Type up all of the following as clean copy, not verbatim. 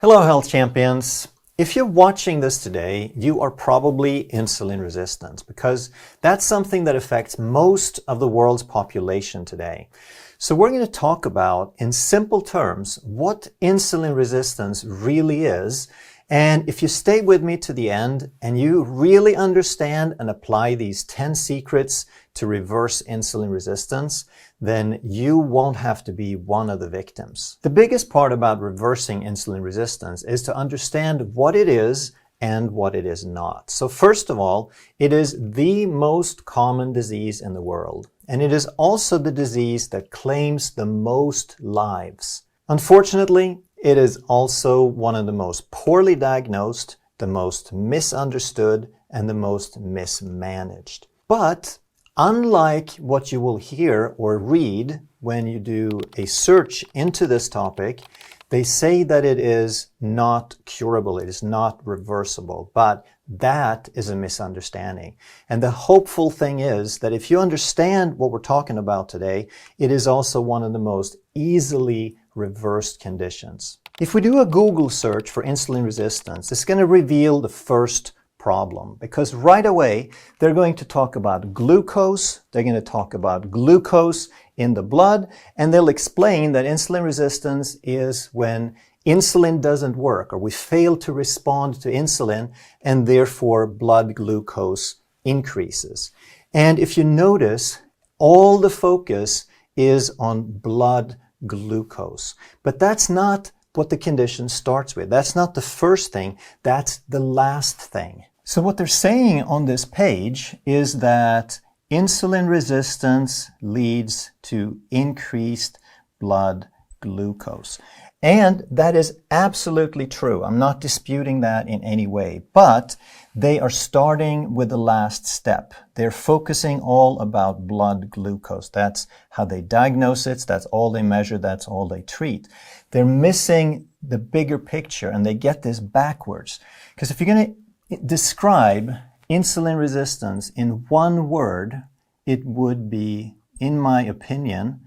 Hello, health champions. If you're watching this today, you are probably insulin resistant because that's something that affects most of the world's population today. So we're going to talk about, in simple terms, what insulin resistance really is. And if you stay with me to the end and you really understand and apply these 10 secrets to reverse insulin resistance, then you won't have to be one of the victims. The biggest part about reversing insulin resistance is to understand what it is and what it is not. So first of all, it is the most common disease in the world. And it is also the disease that claims the most lives. Unfortunately, it is also one of the most poorly diagnosed, the most misunderstood, and the most mismanaged. But unlike what you will hear or read when you do a search into this topic, they say that it is not curable, it is not reversible, but that is a misunderstanding. And the hopeful thing is that if you understand what we're talking about today, it is also one of the most easily reversed conditions. If we do a Google search for insulin resistance, it's going to reveal the first problem, because right away they're going to talk about glucose, they're going to talk about glucose in the blood, and they'll explain that insulin resistance is when insulin doesn't work or we fail to respond to insulin and therefore blood glucose increases. And if you notice, all the focus is on blood glucose. But that's not what the condition starts with. That's not the first thing. That's the last thing. So what they're saying on this page is that insulin resistance leads to increased blood glucose. And that is absolutely true. I'm not disputing that in any way, but they are starting with the last step. They're focusing all about blood glucose. That's how they diagnose it. That's all they measure. That's all they treat. They're missing the bigger picture, and they get this backwards. Because if you're going to describe insulin resistance in one word, it would be, in my opinion,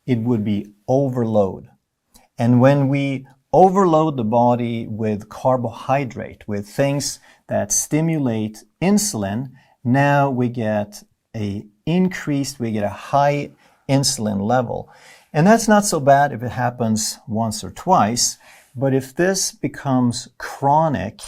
it would be overload. And when we overload the body with carbohydrate, with things that stimulate insulin, now we get a high insulin level. And that's not so bad if it happens once or twice, but if this becomes chronic,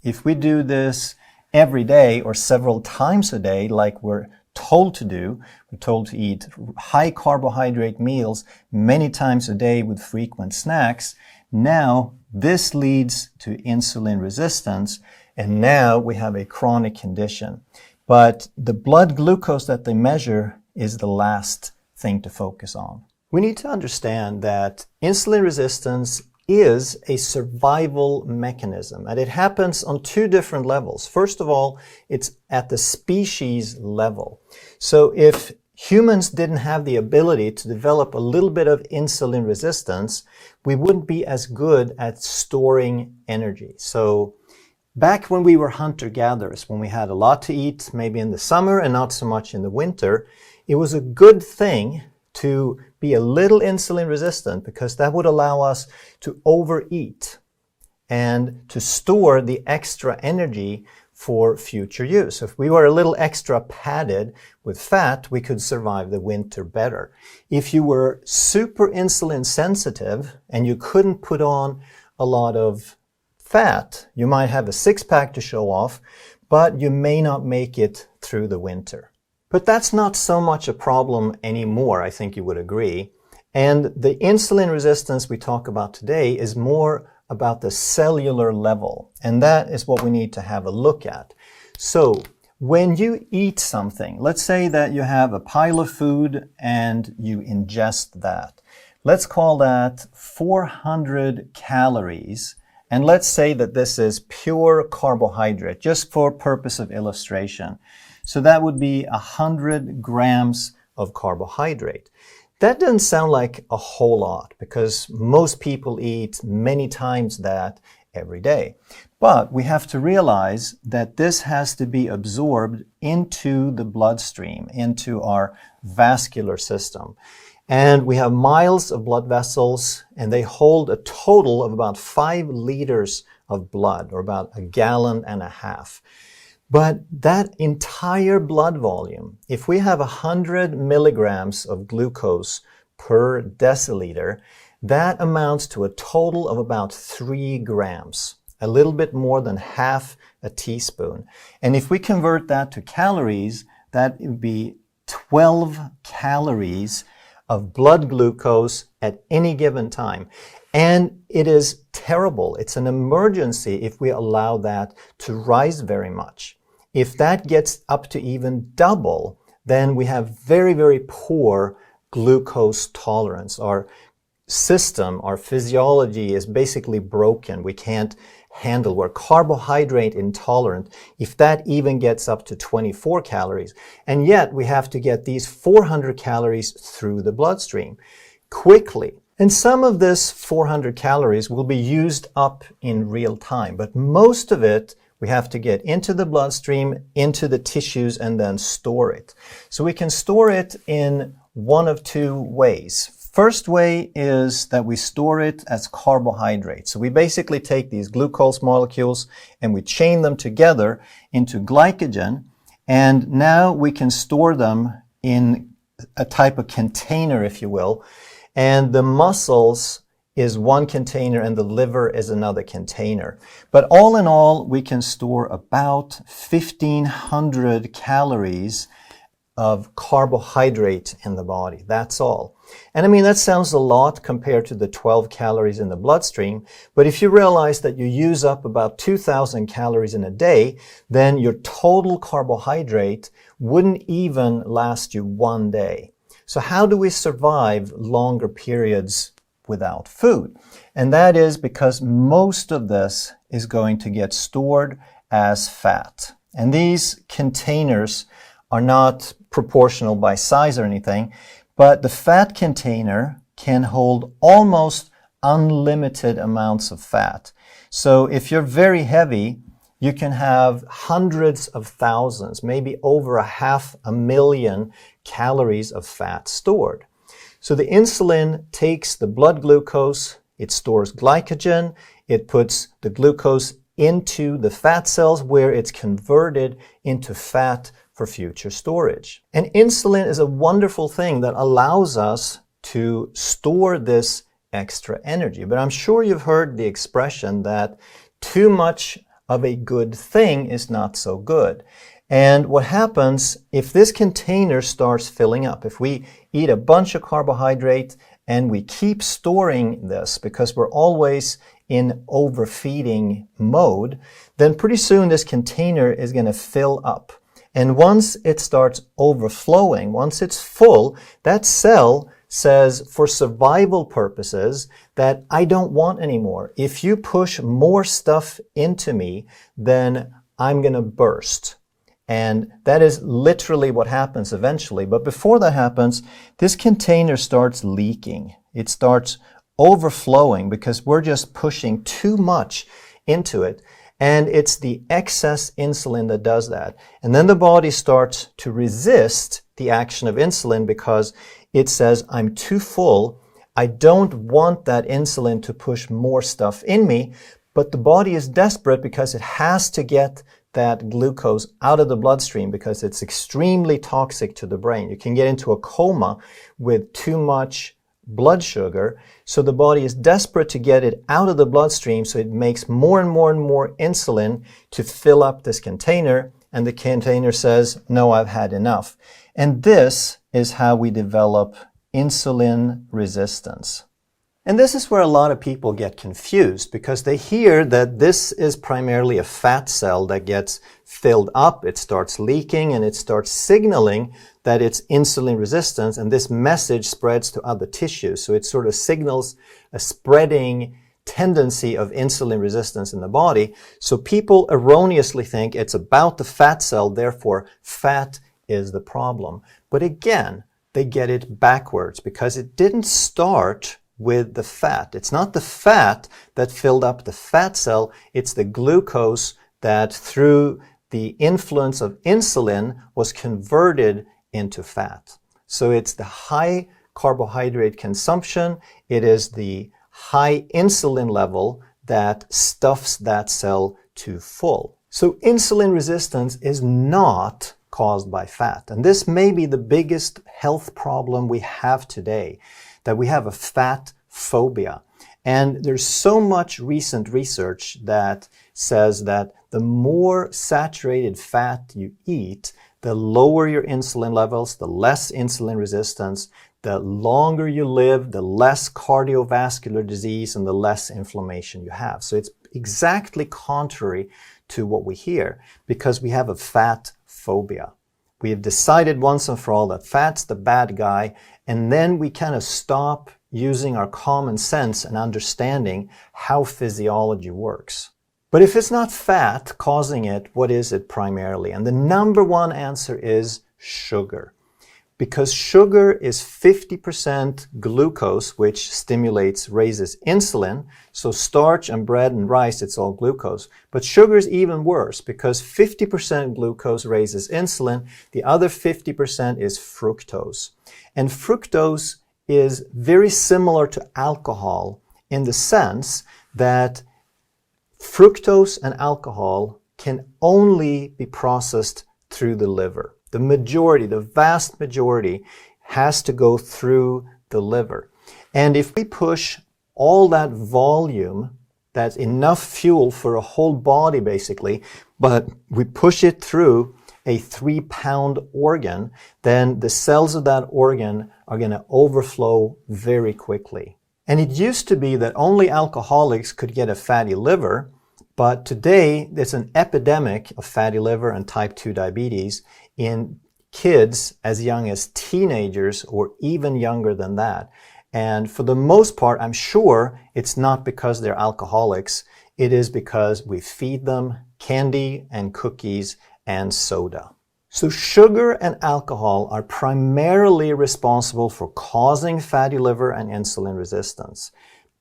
if we do this every day or several times a day like we're told to do, we're told to eat high carbohydrate meals many times a day with frequent snacks, now this leads to insulin resistance, and now we have a chronic condition. But the blood glucose that they measure is the last thing to focus on. We need to understand that insulin resistance is a survival mechanism, and it happens on two different levels. First of all, it's at the species level. So if humans didn't have the ability to develop a little bit of insulin resistance, we wouldn't be as good at storing energy. So back when we were hunter-gatherers, when we had a lot to eat, maybe in the summer and not so much in the winter, it was a good thing to be a little insulin resistant, because that would allow us to overeat and to store the extra energy for future use. If we were a little extra padded with fat, we could survive the winter better. If you were super insulin sensitive and you couldn't put on a lot of fat, you might have a six-pack to show off, but you may not make it through the winter. But that's not so much a problem anymore, I think you would agree. And the insulin resistance we talk about today is more about the cellular level. And that is what we need to have a look at. So when you eat something, let's say that you have a pile of food and you ingest that. Let's call that 400 calories. And let's say that this is pure carbohydrate, just for purpose of illustration. So that would be 100 grams of carbohydrate. That doesn't sound like a whole lot, because most people eat many times that every day. But we have to realize that this has to be absorbed into the bloodstream, into our vascular system. And we have miles of blood vessels, and they hold a total of about 5 liters of blood, or about 1.5 gallons. But that entire blood volume, if we have 100 milligrams of glucose per deciliter, that amounts to a total of about 3 grams, a little bit more than half a teaspoon. And if we convert that to calories, that would be 12 calories of blood glucose at any given time. And it is terrible. It's an emergency if we allow that to rise very much. If that gets up to even double, then we have very, very poor glucose tolerance. Our system, our physiology is basically broken. We can't handle. We're carbohydrate intolerant if that even gets up to 24 calories. And yet we have to get these 400 calories through the bloodstream quickly. And some of this 400 calories will be used up in real time, but most of it we have to get into the bloodstream, into the tissues, and then store it. So we can store it in one of two ways. First way is that we store it as carbohydrates. So we basically take these glucose molecules and we chain them together into glycogen, and now we can store them in a type of container, if you will, and the muscles is one container and the liver is another container. But all in all, we can store about 1,500 calories of carbohydrate in the body. That's all. And I mean, that sounds a lot compared to the 12 calories in the bloodstream. But if you realize that you use up about 2,000 calories in a day, then your total carbohydrate wouldn't even last you one day. So how do we survive longer periods without food? And that is because most of this is going to get stored as fat. And these containers are not proportional by size or anything, but the fat container can hold almost unlimited amounts of fat. So if you're very heavy, you can have hundreds of thousands, maybe over 500,000 calories of fat stored. So the insulin takes the blood glucose, it stores glycogen, it puts the glucose into the fat cells where it's converted into fat for future storage. And insulin is a wonderful thing that allows us to store this extra energy. But I'm sure you've heard the expression that too much of a good thing is not so good. And what happens if this container starts filling up? If we eat a bunch of carbohydrate and we keep storing this because we're always in overfeeding mode, then pretty soon this container is going to fill up. And once it starts overflowing, once it's full, that cell says for survival purposes that I don't want any more. If you push more stuff into me, then I'm going to burst. And that is literally what happens eventually. But before that happens, this container starts leaking. It starts overflowing because we're just pushing too much into it. And it's the excess insulin that does that. And then the body starts to resist the action of insulin because it says, I'm too full. I don't want that insulin to push more stuff in me. But the body is desperate because it has to get that glucose out of the bloodstream because it's extremely toxic to the brain. You can get into a coma with too much blood sugar. So the body is desperate to get it out of the bloodstream, so it makes more and more and more insulin to fill up this container, and the container says, no, I've had enough. And this is how we develop insulin resistance. And this is where a lot of people get confused because they hear that this is primarily a fat cell that gets filled up, it starts leaking, and it starts signaling that it's insulin resistance, and this message spreads to other tissues. So it sort of signals a spreading tendency of insulin resistance in the body. So people erroneously think it's about the fat cell, therefore fat is the problem. But again, they get it backwards because it didn't start with the fat. It's not the fat that filled up the fat cell, it's the glucose that through the influence of insulin was converted into fat. So it's the high carbohydrate consumption. It is the high insulin level that stuffs that cell too full. So insulin resistance is not caused by fat. And this may be the biggest health problem we have today, that we have a fat phobia. And there's so much recent research that says that the more saturated fat you eat, the lower your insulin levels, the less insulin resistance, the longer you live, the less cardiovascular disease and the less inflammation you have. So it's exactly contrary to what we hear because we have a fat phobia. We have decided once and for all that fat's the bad guy, and then we kind of stop using our common sense and understanding how physiology works. But if it's not fat causing it, what is it primarily? And the number one answer is sugar. Because sugar is 50% glucose, which raises insulin. So starch and bread and rice, it's all glucose. But sugar is even worse because 50% glucose raises insulin. The other 50% is fructose. And fructose is very similar to alcohol in the sense that fructose and alcohol can only be processed through the liver. The vast majority has to go through the liver. And if we push all that volume, that's enough fuel for a whole body basically, but we push it through a 3-pound organ, then the cells of that organ are going to overflow very quickly. And it used to be that only alcoholics could get a fatty liver, but today there's an epidemic of fatty liver and type 2 diabetes in kids as young as teenagers or even younger than that. And for the most part, I'm sure it's not because they're alcoholics. It is because we feed them candy and cookies and soda. So sugar and alcohol are primarily responsible for causing fatty liver and insulin resistance.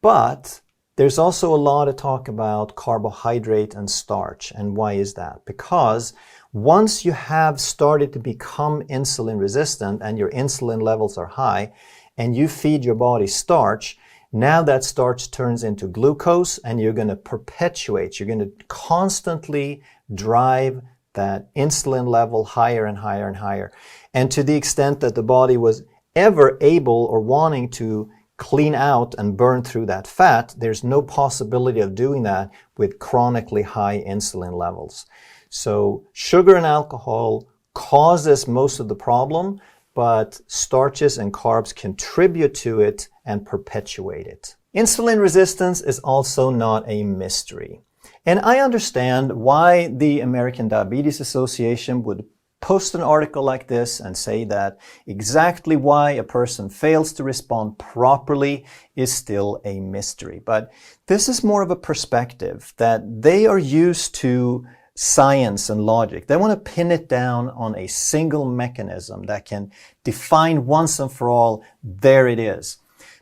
But there's also a lot of talk about carbohydrate and starch. And why is that? Because once you have started to become insulin resistant and your insulin levels are high and you feed your body starch, now that starch turns into glucose and you're going to perpetuate, you're going to constantly drive that insulin level higher and higher and higher. And to the extent that the body was ever able or wanting to clean out and burn through that fat, there's no possibility of doing that with chronically high insulin levels. So sugar and alcohol causes most of the problem, but starches and carbs contribute to it and perpetuate it. Insulin resistance is also not a mystery. And I understand why the American Diabetes Association would post an article like this and say that exactly why a person fails to respond properly is still a mystery. But this is more of a perspective that they are used to science and logic. They want to pin it down on a single mechanism that can define once and for all, there it is.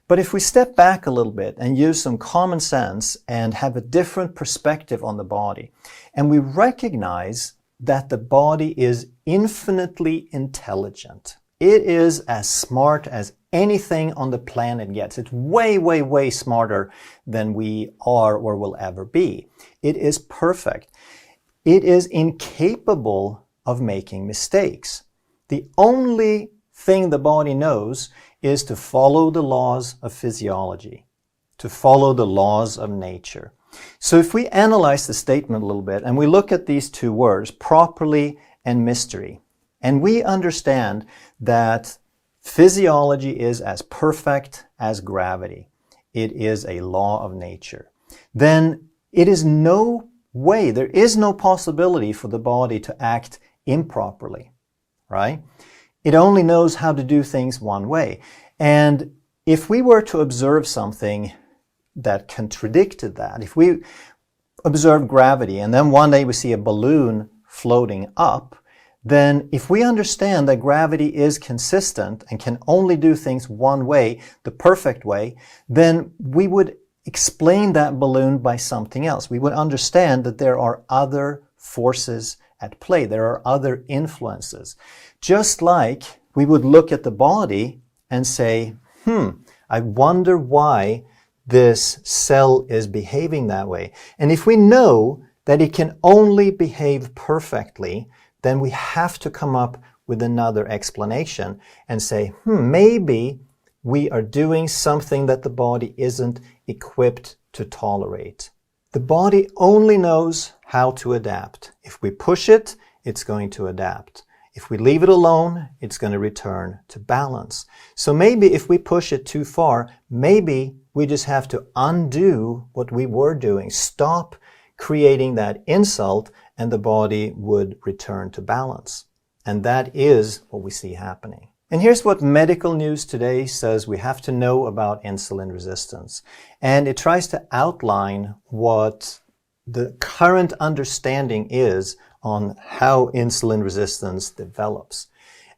But if we step back a little bit and use some common sense and have a different perspective on the body, and we recognize that the body is infinitely intelligent. It is as smart as anything on the planet gets. It's way, way, way smarter than we are or will ever be. It is perfect. It is incapable of making mistakes. The only thing the body knows is to follow the laws of physiology, to follow the laws of nature. So if we analyze the statement a little bit and we look at these two words, properly and mystery, and we understand that physiology is as perfect as gravity, it is a law of nature, then it is no way, there is no possibility for the body to act improperly, right? It only knows how to do things one way. And if we were to observe something that contradicted that, if we observe gravity and then one day we see a balloon floating up, then if we understand that gravity is consistent and can only do things one way, the perfect way, then we would explain that balloon by something else. We would understand that there are other forces at play. There are other influences. Just like we would look at the body and say, I wonder why this cell is behaving that way. And if we know that it can only behave perfectly, then we have to come up with another explanation and say, maybe we are doing something that the body isn't equipped to tolerate. The body only knows how to adapt. If we push it, it's going to adapt. If we leave it alone, it's going to return to balance. So maybe if we push it too far, maybe we just have to undo what we were doing. Stop creating that insult and the body would return to balance. And that is what we see happening. And here's what medical news today says we have to know about insulin resistance. And it tries to outline what the current understanding is on how insulin resistance develops.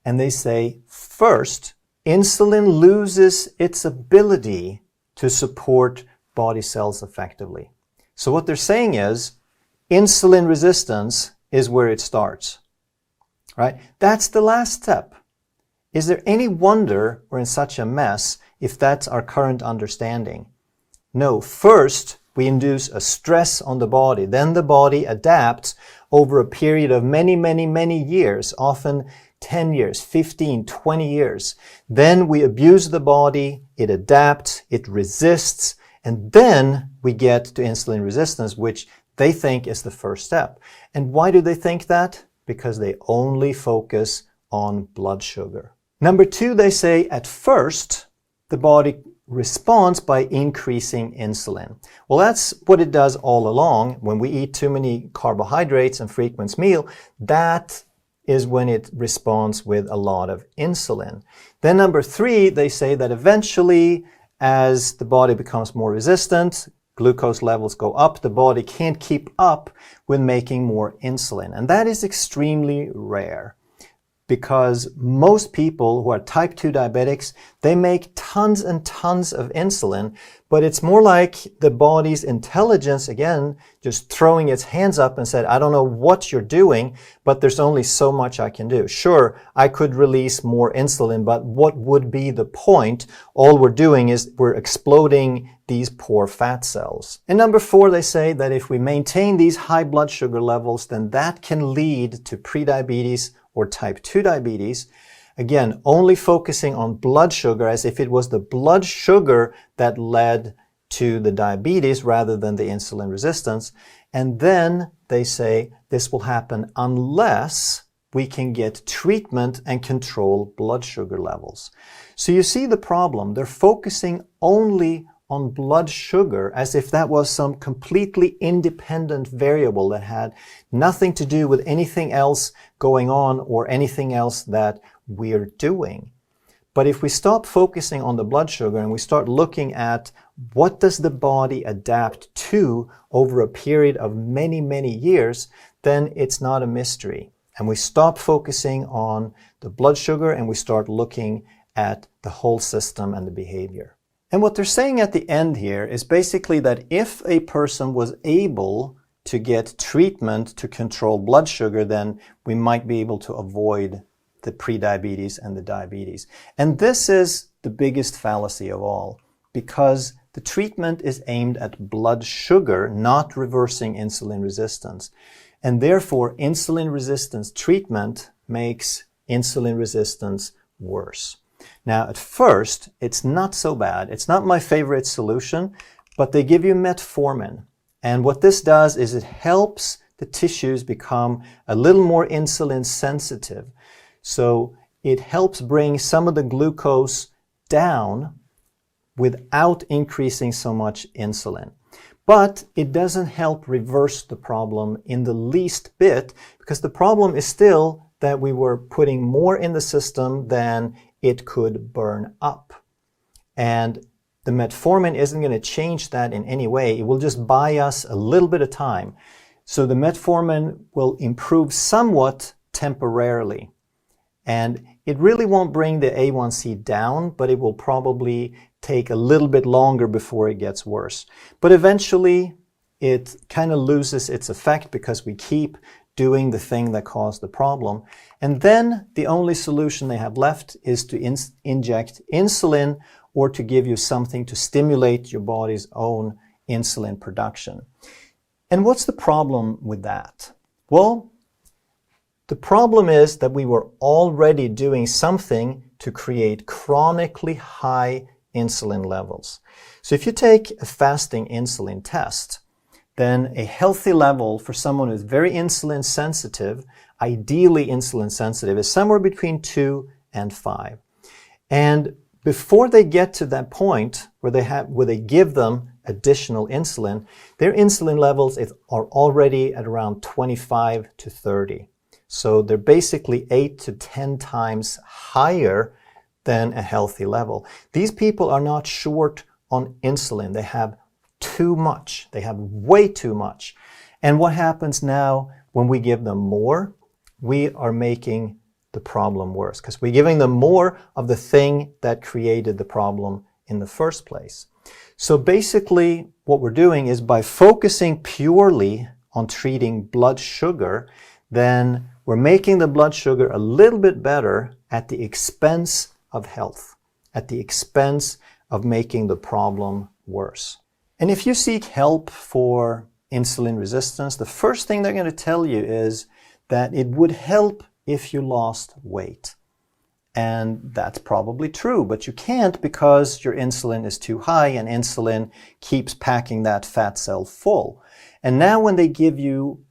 And they say, first, insulin loses its ability to support body cells effectively. So what they're saying is, insulin resistance is where it starts, right? That's the last step. Is there any wonder we're in such a mess if that's our current understanding? No, first we induce a stress on the body. Then the body adapts over a period of many years, often 10 years, 15, 20 years. Then we abuse the body, it adapts, it resists, and then we get to insulin resistance, which they think is the first step. And why do they think that? Because they only focus on blood sugar. Number two, they say at first, the body responds by increasing insulin. Well, that's what it does all along. When we eat too many carbohydrates and frequent meal, that is when it responds with a lot of insulin. Then number three, they say that eventually, as the body becomes more resistant, glucose levels go up, the body can't keep up with making more insulin. And that is extremely rare, because most people who are type 2 diabetics, they make tons and tons of insulin, but it's more like the body's intelligence, again, just throwing its hands up and said, I don't know what you're doing, but there's only so much I can do. Sure, I could release more insulin, but what would be the point? All we're doing is we're exploding these poor fat cells. And number four, they say that if we maintain these high blood sugar levels, then that can lead to prediabetes or type 2 diabetes. Again, only focusing on blood sugar as if it was the blood sugar that led to the diabetes rather than the insulin resistance. And then they say this will happen unless we can get treatment and control blood sugar levels. So you see the problem. They're focusing only on blood sugar as if that was some completely independent variable that had nothing to do with anything else going on or anything else that we're doing. But if we stop focusing on the blood sugar and we start looking at what does the body adapt to over a period of many years, then it's not a mystery. And we stop focusing on the blood sugar and we start looking at the whole system and the behavior. And what they're saying at the end here is basically that if a person was able to get treatment to control blood sugar, then we might be able to avoid the prediabetes and the diabetes. And this is the biggest fallacy of all, because the treatment is aimed at blood sugar, not reversing insulin resistance. And therefore, insulin resistance treatment makes insulin resistance worse. Now, at first, it's not so bad. It's not my favorite solution, but they give you metformin. And what this does is it helps the tissues become a little more insulin sensitive. So it helps bring some of the glucose down without increasing so much insulin. But it doesn't help reverse the problem in the least bit, because the problem is still that we were putting more in the system than it could burn up. And the metformin isn't going to change that in any way. It will just buy us a little bit of time. So the metformin will improve somewhat temporarily. And it really won't bring the A1C down, but it will probably take a little bit longer before it gets worse. But eventually, it kind of loses its effect because we keep doing the thing that caused the problem. And then the only solution they have left is to inject insulin or to give you something to stimulate your body's own insulin production. And what's the problem with that? Well, the problem is that we were already doing something to create chronically high insulin levels. So if you take a fasting insulin test, then a healthy level for someone who's very insulin sensitive, ideally insulin sensitive, is somewhere between 2 and 5. And before they get to that point where they give them additional insulin, their insulin levels are already at around 25 to 30. So they're basically 8 to 10 times higher than a healthy level. These people are not short on insulin. They have too much. They have way too much. And what happens now when we give them more? We are making the problem worse because we're giving them more of the thing that created the problem in the first place. So basically what we're doing is by focusing purely on treating blood sugar, then we're making the blood sugar a little bit better at the expense of health, at the expense of making the problem worse. And if you seek help for insulin resistance, the first thing they're going to tell you is that it would help if you lost weight. And that's probably true, but you can't because your insulin is too high and insulin keeps packing that fat cell full. And now when they give you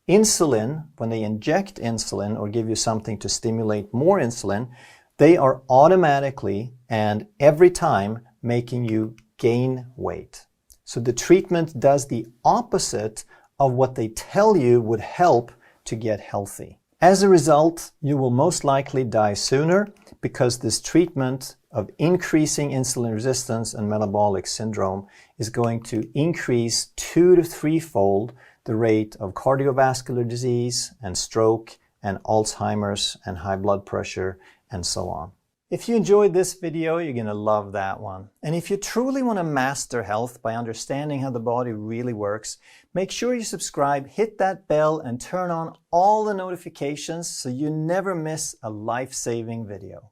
insulin, when they inject insulin or give you something to stimulate more insulin, they are automatically and every time making you gain weight. So the treatment does the opposite of what they tell you would help to get healthy. As a result, you will most likely die sooner because this treatment of increasing insulin resistance and metabolic syndrome is going to increase 2 to 3-fold the rate of cardiovascular disease and stroke and Alzheimer's and high blood pressure and so on. If you enjoyed this video, you're going to love that one. And if you truly want to master health by understanding how the body really works, make sure you subscribe, hit that bell, and turn on all the notifications so you never miss a life-saving video.